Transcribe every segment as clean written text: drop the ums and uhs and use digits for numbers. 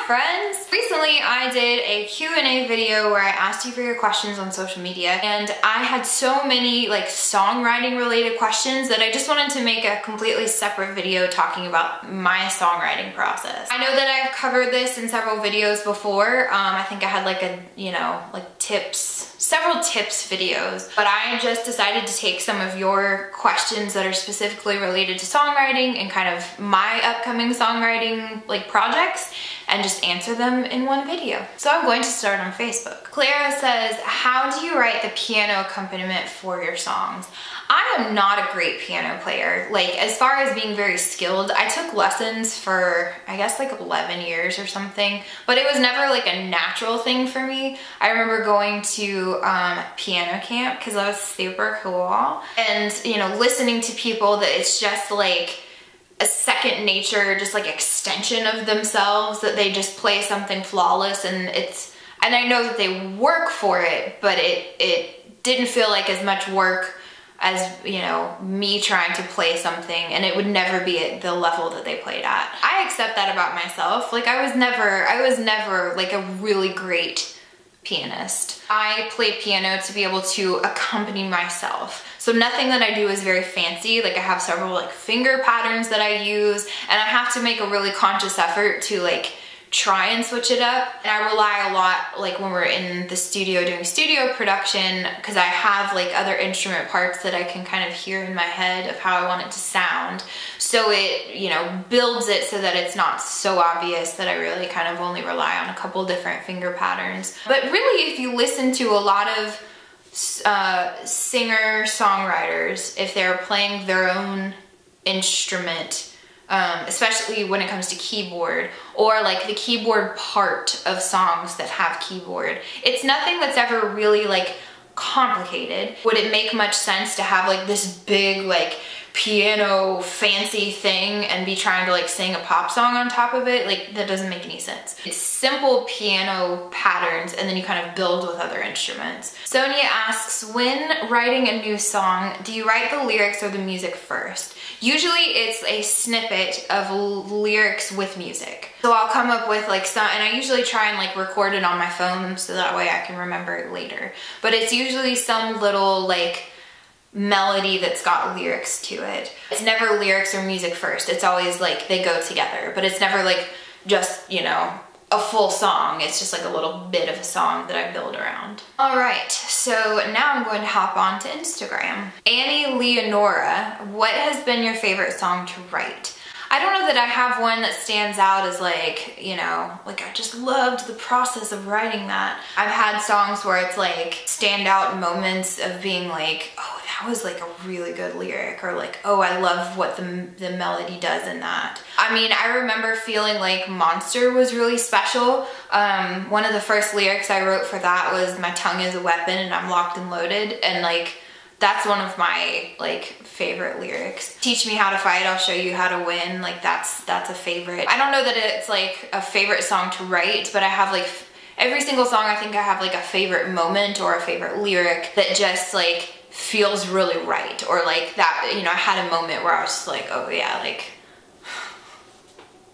Hi friends! Recently I did a Q&A video where I asked you for your questions on social media, and I had so many like songwriting related questions that I just wanted to make a completely separate video talking about my songwriting process. I know that I've covered this in several videos before. I think I had like a, several tips videos, but I just decided to take some of your questions that are specifically related to songwriting and kind of my upcoming songwriting like projects and just answer them in one video. So I'm going to start on Facebook. Clara says, how do you write the piano accompaniment for your songs? I am not a great piano player. Like, as far as being very skilled, I took lessons for, I guess, like 11 years or something, but it was never like a natural thing for me. I remember going to piano camp because I was super cool, and listening to people that it's just like a second nature, just like extension of themselves, that they just play something flawless, and I know that they work for it, but it didn't feel like as much work as, me trying to play something, and it would never be at the level that they played at. I accept that about myself. Like, I was never like a really great pianist. I play piano to be able to accompany myself. So nothing that I do is very fancy. Like, I have several like finger patterns that I use, and I have to make a really conscious effort to like try and switch it up. And I rely a lot, like when we're in the studio doing studio production, because I have like other instrument parts that I can kind of hear in my head of how I want it to sound. So it, builds it so that it's not so obvious that I really kind of only rely on a couple different finger patterns. But really, if you listen to a lot of singer-songwriters, if they're playing their own instrument, especially when it comes to keyboard, or like the keyboard part of songs that have keyboard, it's nothing that's ever really like complicated. Would it make much sense to have like this big like piano fancy thing and be trying to like sing a pop song on top of it? Like, that doesn't make any sense. It's simple piano patterns, and then you kind of build with other instruments. Sonia asks, when writing a new song, do you write the lyrics or the music first? Usually it's a snippet of lyrics with music. So I'll come up with like some, and I usually try and like record it on my phone so that way I can remember it later. But it's usually some little like melody that's got lyrics to it. It's never lyrics or music first. It's always like they go together, but it's never like just, a full song. It's just like a little bit of a song that I build around. All right, so now I'm going to hop on to Instagram. Annie Leonora, what has been your favorite song to write? I don't know that I have one that stands out as like, like I just loved the process of writing that. I've had songs where it's like standout moments of being like, oh, that was like a really good lyric, or like, oh, I love what the melody does in that. I mean, I remember feeling like Monster was really special. One of the first lyrics I wrote for that was, my tongue is a weapon and I'm locked and loaded, and like, that's one of my like favorite lyrics. Teach me how to fight, I'll show you how to win. Like, that's a favorite. I don't know that it's like a favorite song to write, but I have like every single song, I think I have like a favorite moment or a favorite lyric that just like feels really right, or like that, I had a moment where I was just like, oh yeah, like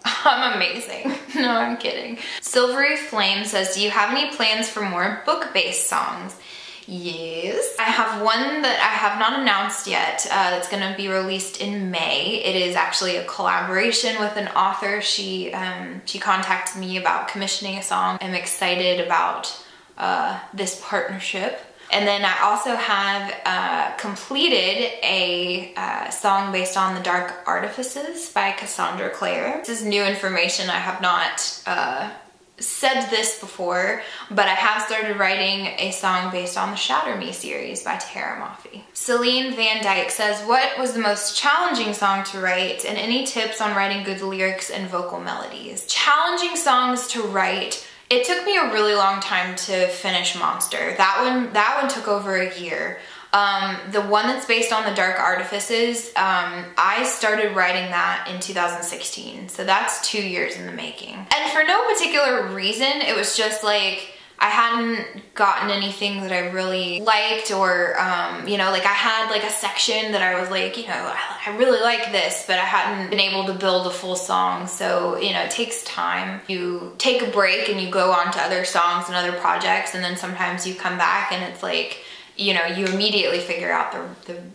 I'm amazing. No, I'm kidding. Silvery Flame says, do you have any plans for more book-based songs? Yes. I have one that I have not announced yet that's gonna be released in May. It is actually a collaboration with an author. She contacted me about commissioning a song. I'm excited about this partnership. And then I also have completed a song based on The Dark Artifices by Cassandra Clare. This is new information. I have not said this before, but I have started writing a song based on the Shatter Me series by Tara Mafi. Celine Van Dyke says, what was the most challenging song to write, and any tips on writing good lyrics and vocal melodies? Challenging songs to write. It took me a really long time to finish Monster. That one took over a year. The one that's based on The Dark Artifices, I started writing that in 2016, so that's 2 years in the making. And for no particular reason, it was just like, I hadn't gotten anything that I really liked, or you know, like I had like a section that I was like, you know, I really like this, but I hadn't been able to build a full song. So, you know, it takes time. You take a break and you go on to other songs and other projects, and then sometimes you come back and it's like, you know, you immediately figure out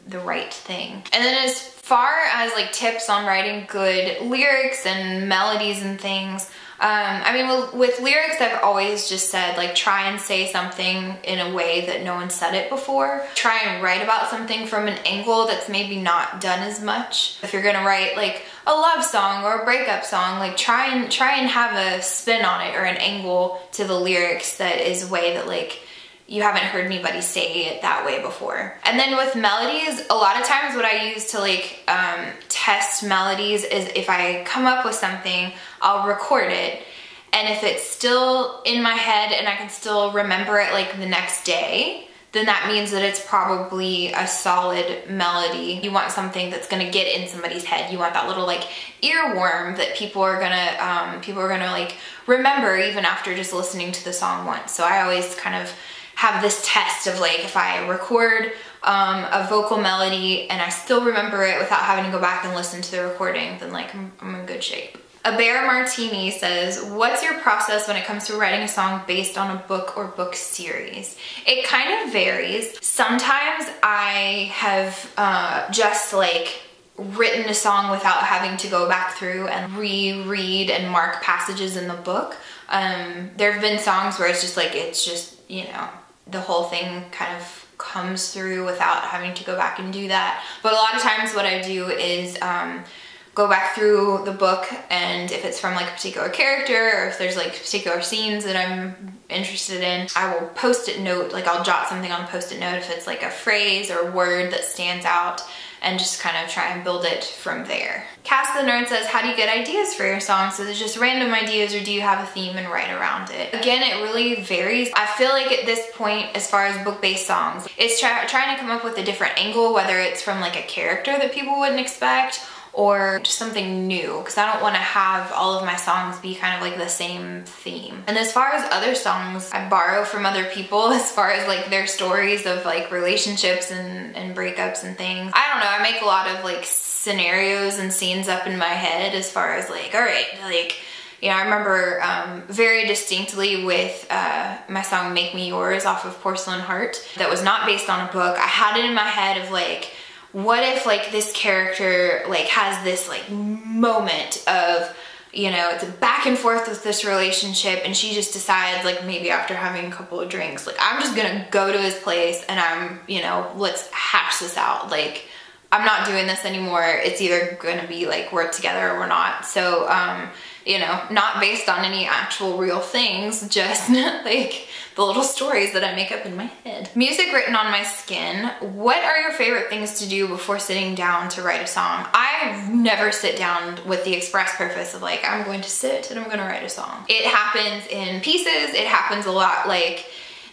the right thing. And then as far as like tips on writing good lyrics and melodies and things, I mean, with lyrics, I've always just said, like, try and say something in a way that no one said it before. Try and write about something from an angle that's maybe not done as much. If you're gonna write like a love song or a breakup song, like try and have a spin on it or an angle to the lyrics that is a way that like you haven't heard anybody say it that way before. And then with melodies, a lot of times what I use to like test melodies is if I come up with something, I'll record it. And if it's still in my head and I can still remember it like the next day, then that means that it's probably a solid melody. You want something that's gonna get in somebody's head. You want that little like earworm that people are gonna like remember even after just listening to the song once. So I always kind of have this test of like, if I record a vocal melody and I still remember it without having to go back and listen to the recording, then like I'm in good shape. A Bear Martini says, what's your process when it comes to writing a song based on a book or book series? It kind of varies. Sometimes I have just like written a song without having to go back through and reread and mark passages in the book. There have been songs where it's just, you know, the whole thing kind of comes through without having to go back and do that. But a lot of times what I do is go back through the book, and if it's from like a particular character or if there's like particular scenes that I'm interested in, I will post-it note, like I'll jot something on a post-it note if it's like a phrase or word that stands out, and just kind of try and build it from there. Cass the Nerd says, how do you get ideas for your songs? Is it just random ideas, or do you have a theme and write around it? Again, it really varies. I feel like at this point, as far as book-based songs, it's trying to come up with a different angle, whether it's from like a character that people wouldn't expect, or just something new, because I don't want to have all of my songs be kind of like the same theme. And as far as other songs, I borrow from other people as far as like their stories of like relationships and breakups and things. I don't know, I make a lot of like scenarios and scenes up in my head as far as like, all right, like, you know, I remember very distinctly with my song Make Me Yours off of Porcelain Heart, that was not based on a book. I had it in my head of like, what if like this character like has this like moment of, you know, it's a back and forth with this relationship, and she just decides like maybe after having a couple of drinks, like I'm just gonna go to his place and I'm, you know, let's hash this out. Like I'm not doing this anymore. It's either gonna be like we're together or we're not. So, you know, not based on any actual real things, just like the little stories that I make up in my head. Music written on my skin. What are your favorite things to do before sitting down to write a song? I never sit down with the express purpose of like, I'm going to sit and I'm gonna write a song. It happens in pieces. It happens a lot like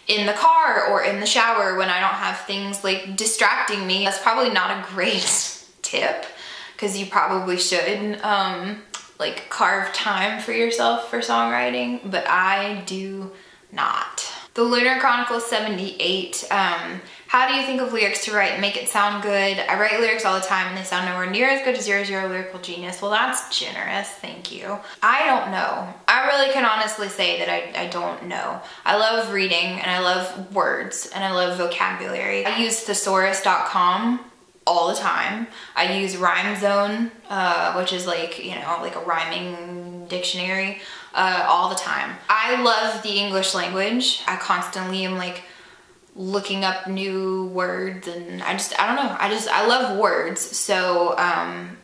in the car or in the shower when I don't have things like distracting me. That's probably not a great tip, because you probably should like carve time for yourself for songwriting, but I do not. The Lunar Chronicle 78, how do you think of lyrics to write and make it sound good? I write lyrics all the time and they sound nowhere near as good as yours. You're a lyrical genius. Well, that's generous, thank you. I don't know. I really can honestly say that I don't know. I love reading and I love words and I love vocabulary. I use thesaurus.com all the time. I use RhymeZone, which is like, you know, like a rhyming dictionary, all the time. I love the English language. I constantly am like looking up new words, and I don't know. I love words. So,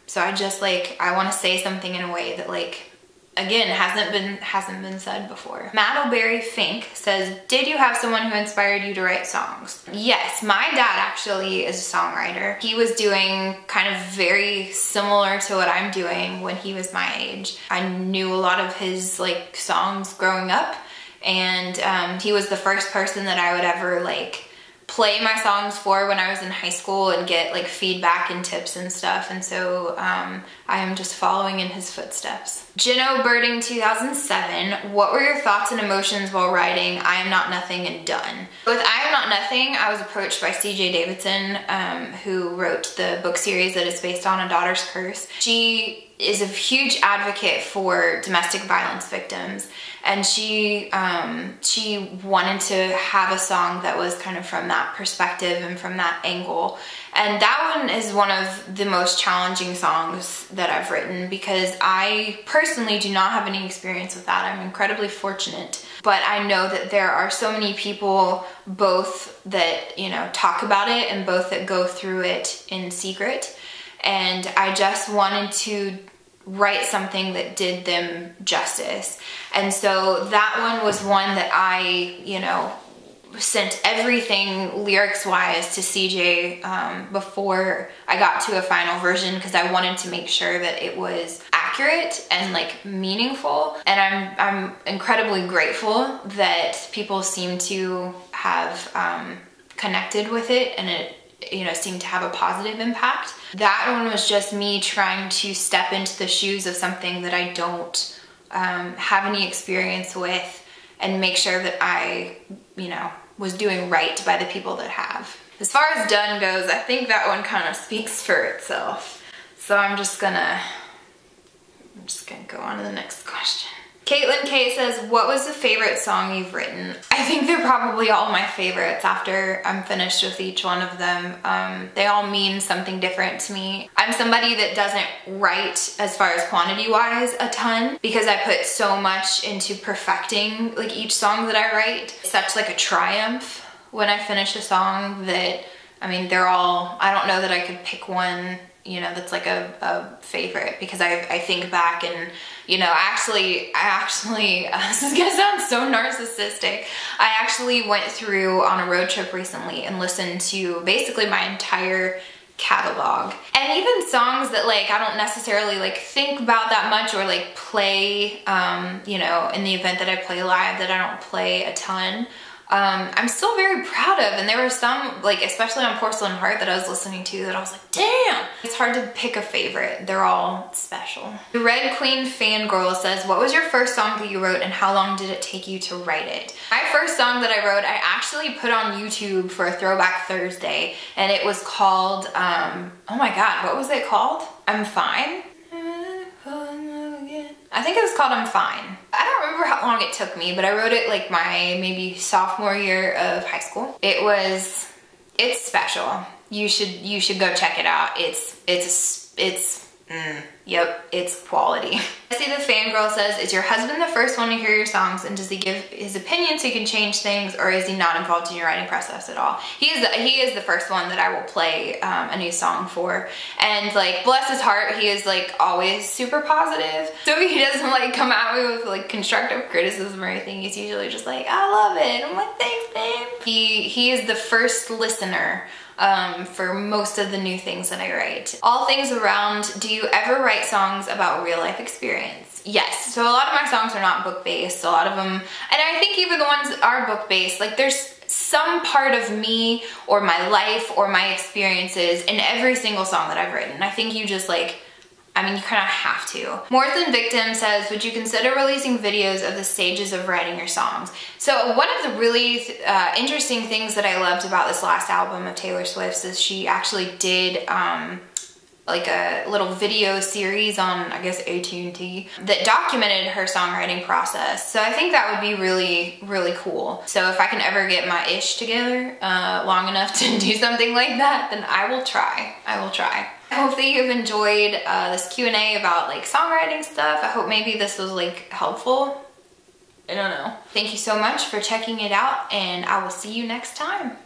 so I just like, I want to say something in a way that like, again, hasn't been said before. Mattleberry Fink says, did you have someone who inspired you to write songs? Yes, my dad actually is a songwriter. He was doing kind of very similar to what I'm doing when he was my age. I knew a lot of his like songs growing up, and he was the first person that I would ever like play my songs for when I was in high school and get like feedback and tips and stuff. And so I I am just following in his footsteps. Gino Birding 2007, what were your thoughts and emotions while writing I Am Not Nothing and Done? With I Am Not Nothing, I was approached by CJ Davidson, who wrote the book series that is based on A Daughter's Curse. She is a huge advocate for domestic violence victims, and she wanted to have a song that was kind of from that perspective and from that angle. And that one is one of the most challenging songs that I've written, because I personally do not have any experience with that. I'm incredibly fortunate, but I know that there are so many people, both that, you know, talk about it and both that go through it in secret. And I just wanted to write something that did them justice. And so that one was one that I, you know, sent everything lyrics-wise to CJ before I got to a final version, because I wanted to make sure that it was accurate and like meaningful. And I'm incredibly grateful that people seem to have connected with it, and it, you know, seemed to have a positive impact. That one was just me trying to step into the shoes of something that I don't have any experience with, and make sure that I, you know, was doing right by the people that have. As far as Done goes, I think that one kind of speaks for itself. So I'm just gonna go on to the next question. Caitlin K says, what was the favorite song you've written? I think they're probably all my favorites after I'm finished with each one of them. They all mean something different to me. I'm somebody that doesn't write, as far as quantity-wise, a ton, because I put so much into perfecting like each song that I write. It's such like a triumph when I finish a song that, I mean, they're all, I don't know that I could pick one, you know, that's like a favorite, because I think back and, you know, I actually, this is gonna sound so narcissistic. I actually went through on a road trip recently and listened to basically my entire catalog. And even songs that like I don't necessarily like think about that much or like play, you know, in the event that I play live that I don't play a ton. I'm still very proud of, and there were some, like especially on Porcelain Heart, that I was listening to that I was like, damn! It's hard to pick a favorite. They're all special. The Red Queen Fangirl says, what was your first song that you wrote and how long did it take you to write it? My first song that I wrote, I actually put on YouTube for a Throwback Thursday, and it was called, oh my god, what was it called? I'm Fine? I think it was called I'm Fine. I don't remember how long it took me, but I wrote it like my maybe sophomore year of high school. It's special. You should go check it out. Yep, it's quality. I see the Fangirl says, is your husband the first one to hear your songs, and does he give his opinion so you can change things, or is he not involved in your writing process at all? He is the first one that I will play a new song for, and like bless his heart, he is like always super positive, so he doesn't like come at me with like constructive criticism or anything. He's usually just like, I love it. I'm like, thanks babe. He is the first listener for most of the new things that I write. All things around, do you ever write songs about real life experience? Yes, so a lot of my songs are not book based, a lot of them, and I think even the ones that are book based, like there's some part of me or my life or my experiences in every single song that I've written. I think you just like, I mean, you kind of have to. More Than Victim says, would you consider releasing videos of the stages of writing your songs? So one of the really interesting things that I loved about this last album of Taylor Swift's is she actually did like a little video series on, I guess, AT&T that documented her songwriting process. So I think that would be really, really cool. So if I can ever get my ish together long enough to do something like that, then I will try. I will try. I hope that you've enjoyed this Q&A about like songwriting stuff. I hope maybe this was like helpful. I don't know. Thank you so much for checking it out, and I will see you next time.